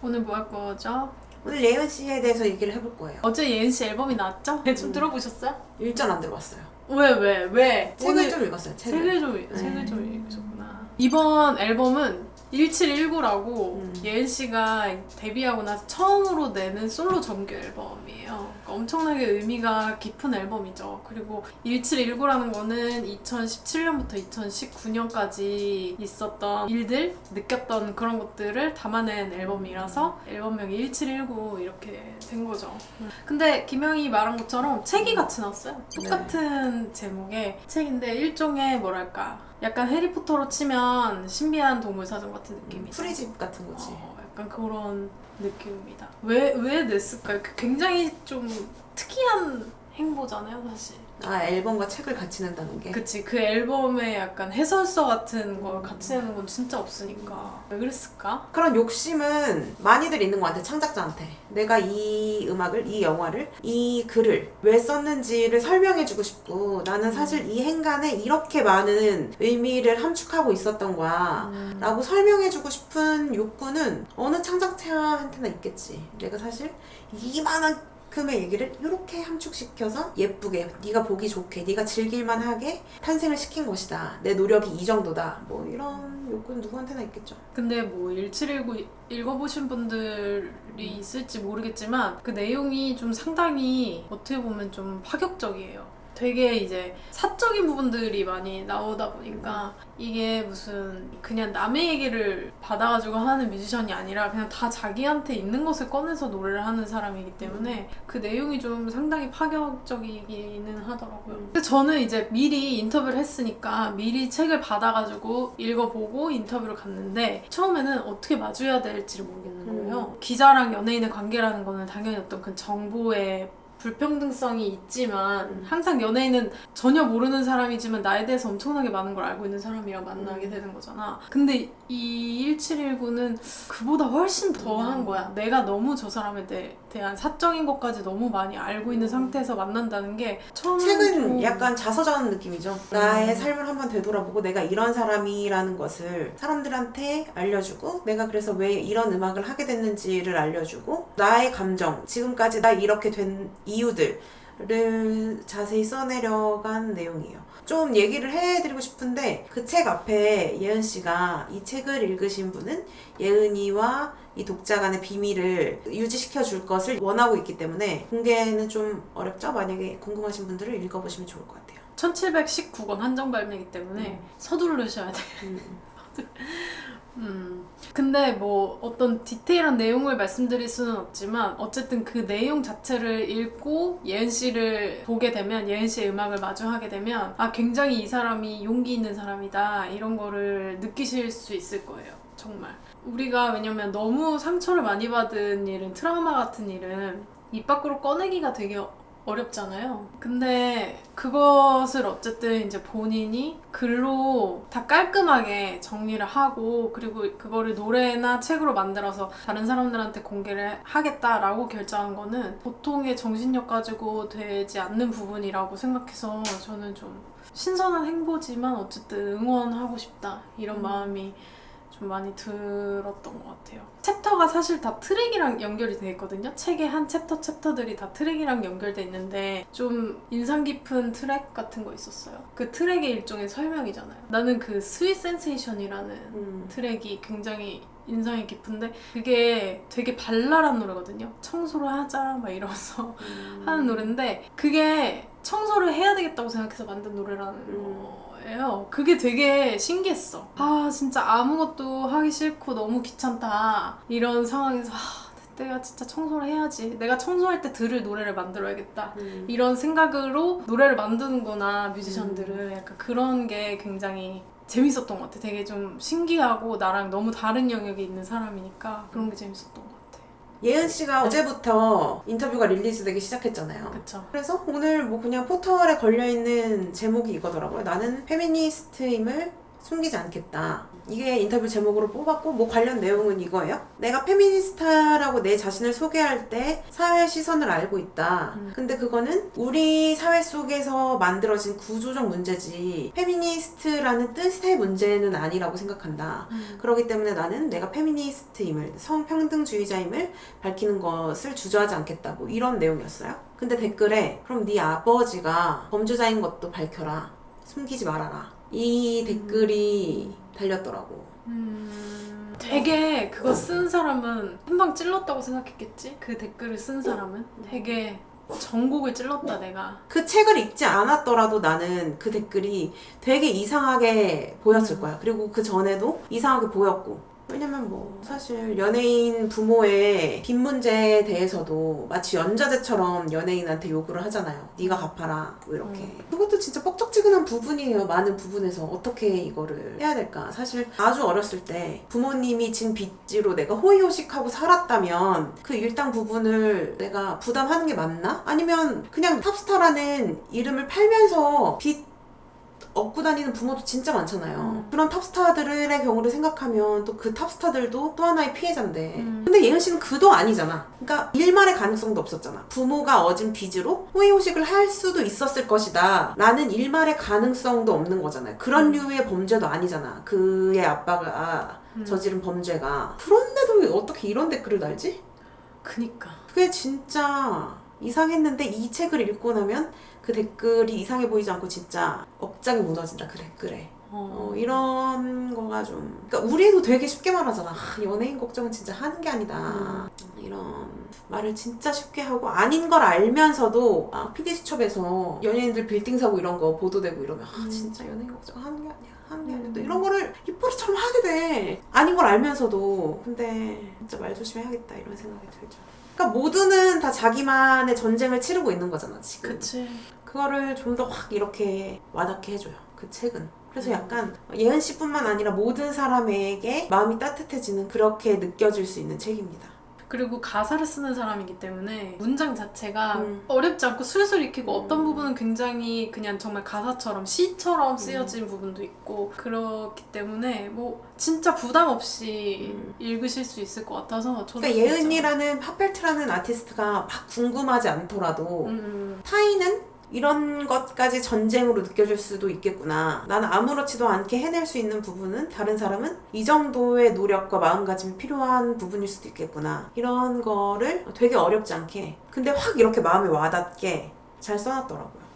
오늘 뭐 할 거죠? 오늘 예은 씨에 대해서 얘기를 해볼 거예요. 어제 예은 씨 앨범이 나왔죠? 좀 들어보셨어요? 일전 안 들어봤어요. 왜? 책을 좀 읽었어요. 책을 책을 좀 읽으셨구나. 이번 앨범은 1719라고 예은 씨가 데뷔하고 나서 처음으로 내는 솔로 정규 앨범이에요. 그러니까 엄청나게 의미가 깊은 앨범이죠. 그리고 1719라는 거는 2017년부터 2019년까지 있었던 일들, 느꼈던 그런 것들을 담아낸 앨범이라서 앨범명이 1719 이렇게 된 거죠. 근데 김영희 말한 것처럼 책이 같이 나왔어요. 똑같은 제목의 책인데 일종의 뭐랄까 약간 해리포터로 치면 신비한 동물 사전 같은 느낌이죠. 프리집 같은 거지. 약간 그런 느낌입니다. 왜 냈을까요? 굉장히 좀 특이한 행보잖아요, 사실. 앨범과 책을 같이 낸다는 게. 그치, 그 앨범에 약간 해설서 같은 걸 같이 내는 건 진짜 없으니까. 왜 그랬을까? 그런 욕심은 많이들 있는 것 같아, 창작자한테. 내가 이 음악을, 이 영화를, 이 글을 왜 썼는지를 설명해주고 싶고, 나는 사실 이 행간에 이렇게 많은 의미를 함축하고 있었던 거야 라고 설명해주고 싶은 욕구는 어느 창작자한테나 있겠지. 내가 사실 이만한 그의 얘기를 이렇게 함축시켜서 예쁘게, 네가 보기 좋게, 네가 즐길만 하게 탄생을 시킨 것이다. 내 노력이 이 정도다. 뭐 이런 욕구는 누구한테나 있겠죠. 근데 뭐 1719 읽어보신 분들이 있을지 모르겠지만 그 내용이 좀 상당히 어떻게 보면 좀 파격적이에요. 되게 이제 사적인 부분들이 많이 나오다 보니까 이게 무슨 그냥 남의 얘기를 받아가지고 하는 뮤지션이 아니라 그냥 다 자기한테 있는 것을 꺼내서 노래를 하는 사람이기 때문에 그 내용이 좀 상당히 파격적이기는 하더라고요. 근데 저는 이제 미리 인터뷰를 했으니까 미리 책을 받아가지고 읽어보고 인터뷰를 갔는데 처음에는 어떻게 마주해야 될지를 모르겠는 거예요. 기자랑 연예인의 관계라는 거는 당연히 어떤 그 정보의 불평등성이 있지만 항상 연예인은 전혀 모르는 사람이지만 나에 대해서 엄청나게 많은 걸 알고 있는 사람이랑 만나게 되는 거잖아. 근데 이 1719는 그보다 훨씬 더한 거야. 내가 너무 저 사람에 대한 사적인 것까지 너무 많이 알고 있는 상태에서 만난다는 게 책은 약간 자서전 느낌이죠. 나의 삶을 한번 되돌아보고 내가 이런 사람이라는 것을 사람들한테 알려주고 내가 그래서 왜 이런 음악을 하게 됐는지를 알려주고 나의 감정, 지금까지 나 이렇게 된 이유들을 자세히 써내려간 내용이에요. 좀 얘기를 해드리고 싶은데 그 책 앞에 예은 씨가 이 책을 읽으신 분은 예은이와 이 독자 간의 비밀을 유지시켜 줄 것을 원하고 있기 때문에 공개는 좀 어렵죠? 만약에 궁금하신 분들은 읽어보시면 좋을 것 같아요. 1719권 한정 발매이기 때문에 서두르셔야 돼요. 근데 뭐 어떤 디테일한 내용을 말씀드릴 수는 없지만 어쨌든 그 내용 자체를 읽고 예은 씨를 보게 되면 예은 씨의 음악을 마주하게 되면 굉장히 이 사람이 용기 있는 사람이다 이런 거를 느끼실 수 있을 거예요. 정말 우리가 왜냐면 너무 상처를 많이 받은 일은 트라우마 같은 일은 입 밖으로 꺼내기가 되게 어렵잖아요. 근데 그것을 어쨌든 이제 본인이 글로 다 깔끔하게 정리를 하고 그리고 그거를 노래나 책으로 만들어서 다른 사람들한테 공개를 하겠다라고 결정한 거는 보통의 정신력 가지고 되지 않는 부분이라고 생각해서 저는 좀 신선한 행보지만 어쨌든 응원하고 싶다 이런 마음이 좀 많이 들었던 것 같아요. 챕터가 사실 다 트랙이랑 연결이 돼 있거든요. 책의 한 챕터들이 다 트랙이랑 연결돼 있는데 좀 인상 깊은 트랙 같은 거 있었어요. 그 트랙의 일종의 설명이잖아요. 나는 그 스윗 센세이션이라는 트랙이 굉장히 인상이 깊은데 그게 되게 발랄한 노래거든요. 청소를 하자 막 이러면서 하는 노래인데 그게 청소를 해야 되겠다고 생각해서 만든 노래라는 거예요. 그게 되게 신기했어. 진짜 아무것도 하기 싫고 너무 귀찮다 이런 상황에서 내가 진짜 청소를 해야지. 내가 청소할 때 들을 노래를 만들어야겠다. 이런 생각으로 노래를 만드는구나 뮤지션들은. 약간 그런 게 굉장히 재밌었던 것 같아. 되게 좀 신기하고 나랑 너무 다른 영역에 있는 사람이니까 그런 게 재밌었던 것 같아. 예은 씨가 어제부터 인터뷰가 릴리즈되기 시작했잖아요. 그쵸. 그래서 오늘 뭐 그냥 포털에 걸려있는 제목이 이거더라고요. 나는 페미니스트임을 숨기지 않겠다. 이게 인터뷰 제목으로 뽑았고 뭐 관련 내용은 이거예요. 내가 페미니스트라고 내 자신을 소개할 때 사회의 시선을 알고 있다. 근데 그거는 우리 사회 속에서 만들어진 구조적 문제지 페미니스트라는 뜻의 문제는 아니라고 생각한다. 그렇기 때문에 나는 내가 페미니스트임을, 성평등주의자임을 밝히는 것을 주저하지 않겠다. 뭐 이런 내용이었어요. 근데 댓글에 그럼 네 아버지가 범죄자인 것도 밝혀라. 숨기지 말아라. 이 댓글이 달렸더라고. 되게 그거 쓴 사람은 한방 찔렀다고 생각했겠지? 그 댓글을 쓴 사람은 되게 전곡을 찔렀다 내가. 그 책을 읽지 않았더라도 나는 그 댓글이 되게 이상하게 보였을 거야. 그리고 그 전에도 이상하게 보였고. 왜냐면 뭐 사실 연예인 부모의 빚 문제에 대해서도 마치 연좌제처럼 연예인한테 요구를 하잖아요. 네가 갚아라 뭐 이렇게. 그것도 진짜 뻑적지근한 부분이에요. 많은 부분에서 어떻게 이거를 해야 될까. 사실 아주 어렸을 때 부모님이 진 빚지로 내가 호의호식하고 살았다면 그 일당 부분을 내가 부담하는 게 맞나? 아니면 그냥 탑스타라는 이름을 팔면서 빚 얻고 다니는 부모도 진짜 많잖아요. 그런 탑스타들의 경우를 생각하면 또 그 탑스타들도 또 하나의 피해자인데 근데 예은 씨는 그도 아니잖아. 그러니까 일말의 가능성도 없었잖아. 부모가 얻은 빚으로 호의호식을 할 수도 있었을 것이다 라는 일말의 가능성도 없는 거잖아요. 그런 류의 범죄도 아니잖아. 그의 아빠가 저지른 범죄가. 그런데도 어떻게 이런 댓글을 달지? 그니까. 그게 진짜 이상했는데 이 책을 읽고 나면 그 댓글이 이상해 보이지 않고 진짜 억장이 무너진다. 그 댓글에. 이런 거가 좀. 그러니까 우리도 되게 쉽게 말하잖아. 연예인 걱정은 진짜 하는 게 아니다. 이런 말을 진짜 쉽게 하고 아닌 걸 알면서도 PD수첩에서 연예인들 빌딩 사고 이런 거 보도되고 이러면 진짜 연예인 걱정 하는 게 아니야. 하는 게 아니야. 또 이런 거를 입버릇처럼 하게 돼. 아닌 걸 알면서도. 근데 진짜 말 조심해야겠다 이런 생각이 들죠. 그러니까 모두는 다 자기만의 전쟁을 치르고 있는 거잖아 지금. 그치. 그거를 좀 더 확 이렇게 와닿게 해줘요 그 책은. 그래서 약간 예은 씨뿐만 아니라 모든 사람에게 마음이 따뜻해지는, 그렇게 느껴질 수 있는 책입니다. 그리고 가사를 쓰는 사람이기 때문에 문장 자체가 어렵지 않고 술술 익히고 어떤 부분은 굉장히 그냥 정말 가사처럼 시처럼 쓰여진 부분도 있고 그렇기 때문에 뭐 진짜 부담 없이 읽으실 수 있을 것 같아서 저도 그러니까 예은이라는 핫벨트라는 아티스트가 막 궁금하지 않더라도 타인은 이런 것까지 전쟁으로 느껴질 수도 있겠구나. 나는 아무렇지도 않게 해낼 수 있는 부분은 다른 사람은 이 정도의 노력과 마음가짐이 필요한 부분일 수도 있겠구나. 이런 거를 되게 어렵지 않게 근데 확 이렇게 마음에 와닿게 잘 써놨더라고요.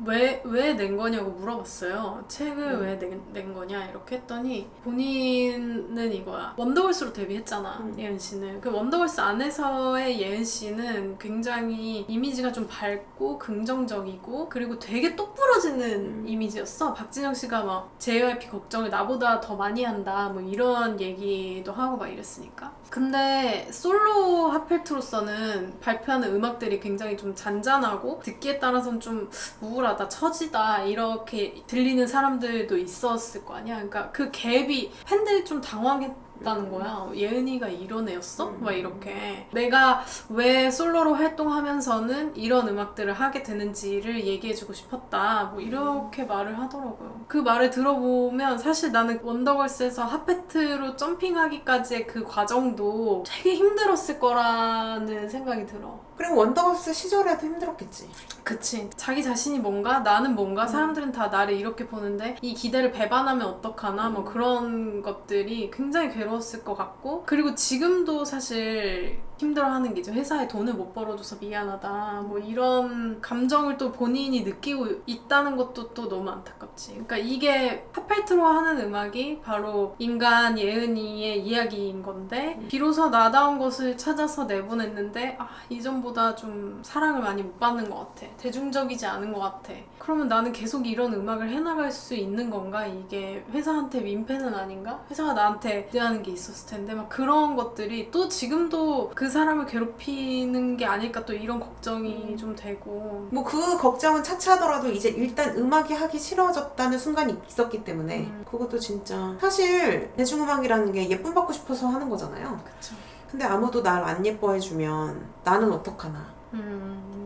왜 낸 거냐고 물어봤어요. 책을 왜 낸 거냐 이렇게 했더니 본인은 이거야. 원더걸스로 데뷔했잖아. 예은 씨는. 그 원더걸스 안에서의 예은 씨는 굉장히 이미지가 좀 밝고 긍정적이고 그리고 되게 똑부러지는 이미지였어. 박진영 씨가 막 JYP 걱정을 나보다 더 많이 한다 뭐 이런 얘기도 하고 막 이랬으니까. 근데 솔로 핫펠트로서는 발표하는 음악들이 굉장히 좀 잔잔하고 듣기에 따라서는 좀 우울하다, 처지다 이렇게 들리는 사람들도 있었을 거 아니야. 그러니까 그 갭이 팬들이 좀 당황했다는 거야. 예은이가 이런 애였어? 막 이렇게. 내가 왜 솔로로 활동하면서는 이런 음악들을 하게 되는지를 얘기해주고 싶었다. 뭐 이렇게 말을 하더라고요. 그 말을 들어보면 사실 나는 원더걸스에서 핫팩트로 점핑하기까지의 그 과정도 되게 힘들었을 거라는 생각이 들어. 그리고 원더걸스 시절에도 힘들었겠지. 그치. 자기 자신이 뭔가 나는 뭔가 사람들은 다 나를 이렇게 보는데 이 기대를 배반하면 어떡하나 뭐 그런 것들이 굉장히 괴로웠을 것 같고 그리고 지금도 사실 힘들어하는 게 이제 회사에 돈을 못 벌어줘서 미안하다 뭐 이런 감정을 또 본인이 느끼고 있다는 것도 또 너무 안타깝지. 그러니까 이게 팝펠트로 하는 음악이 바로 인간 예은이의 이야기인 건데 비로소 나다운 것을 찾아서 내보냈는데 이전보다 좀 사랑을 많이 못 받는 것 같아. 대중적이지 않은 것 같아. 그러면 나는 계속 이런 음악을 해나갈 수 있는 건가? 이게 회사한테 민폐는 아닌가? 회사가 나한테 기대하는 게 있었을 텐데 막 그런 것들이 또 지금도 그 사람을 괴롭히는 게 아닐까 또 이런 걱정이 좀 되고 뭐 그 걱정은 차치하더라도 이제 일단 음악이 하기 싫어졌다는 순간이 있었기 때문에 그것도 진짜 사실 대중음악이라는 게 예쁨 받고 싶어서 하는 거잖아요. 그쵸. 근데 아무도 날 안 예뻐해주면 나는 어떡하나.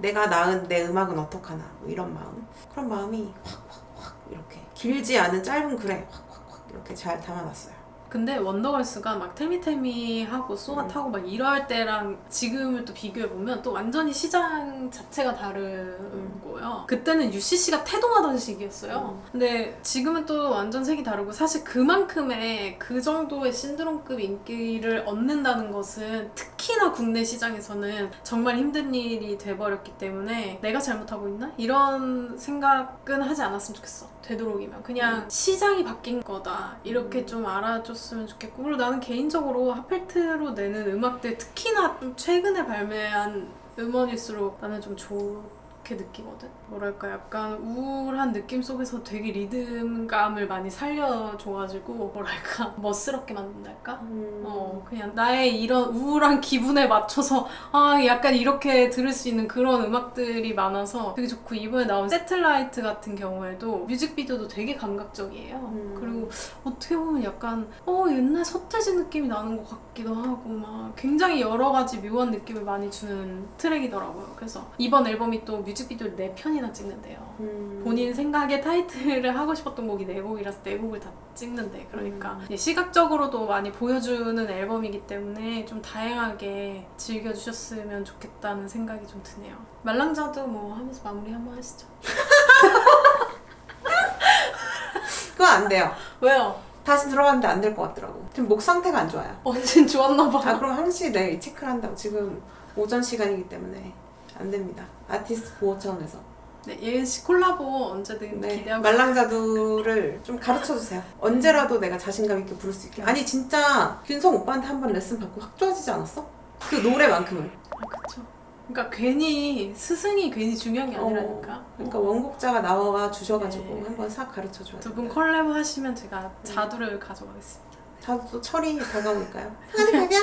내가 낳은 내 음악은 어떡하나. 뭐 이런 마음. 그런 마음이 확 이렇게 길지 않은 짧은 글에 확 이렇게 잘 담아놨어요. 근데 원더걸스가 막 텔미텔미하고 쏘아타고 막 이럴 때랑 지금을 또 비교해보면 또 완전히 시장 자체가 다른 거예요. 그때는 UCC가 태동하던 시기였어요. 근데 지금은 또 완전 색이 다르고 사실 그만큼의 그 정도의 신드롬급 인기를 얻는다는 것은 특히나 국내 시장에서는 정말 힘든 일이 돼버렸기 때문에 내가 잘못하고 있나? 이런 생각은 하지 않았으면 좋겠어. 되도록이면 그냥 시장이 바뀐 거다 이렇게 좀 알아줬으면 좋겠고, 그리고 나는 개인적으로 핫펠트로 내는 음악들 특히나 좀 최근에 발매한 음원일수록 나는 좀 좋게 느끼거든. 뭐랄까 약간 우울한 느낌 속에서 되게 리듬감을 많이 살려줘가지고 뭐랄까 멋스럽게 만든달까? 그냥 나의 이런 우울한 기분에 맞춰서 약간 이렇게 들을 수 있는 그런 음악들이 많아서 되게 좋고, 이번에 나온 세틀라이트 같은 경우에도 뮤직비디오도 되게 감각적이에요. 그리고 어떻게 보면 약간 옛날 서태지 느낌이 나는 것 같기도 하고 막 굉장히 여러 가지 묘한 느낌을 많이 주는 트랙이더라고요. 그래서 이번 앨범이 또 뮤직비디오를 4편이나 찍는데요. 본인 생각에 타이틀을 하고 싶었던 곡이 4곡이라서 4곡을 다 찍는데, 그러니까 시각적으로도 많이 보여주는 앨범이기 때문에 좀 다양하게 즐겨주셨으면 좋겠다는 생각이 좀 드네요. 말랑자도 뭐 하면서 마무리 한번 하시죠. 그거 안 돼요. 왜요? 다시 들어갔는데 안 될 것 같더라고. 지금 목 상태가 안 좋아요. 완전 좋았나봐. 그럼 항시 내일 체크를 한다고. 지금 오전 시간이기 때문에 안 됩니다. 아티스트 보호 차원에서. 네, 예은씨 콜라보 언제든 기대하고 말랑자두를 좀 가르쳐주세요. 언제라도 내가 자신감 있게 부를 수 있게. 아니 진짜 균성 오빠한테 한번 레슨 받고 확 좋아지지 않았어? 그 노래만큼은. 그쵸. 그러니까 괜히 스승이 괜히 중요한 게 아니라니까. 그러니까 원곡자가 나와 주셔가지고 네. 한번 싹 가르쳐줘야 돼요. 2분 콜라보 하시면 제가 자두를 가져가겠습니다. 자두 철이 다가오니까요. 하늘 가자.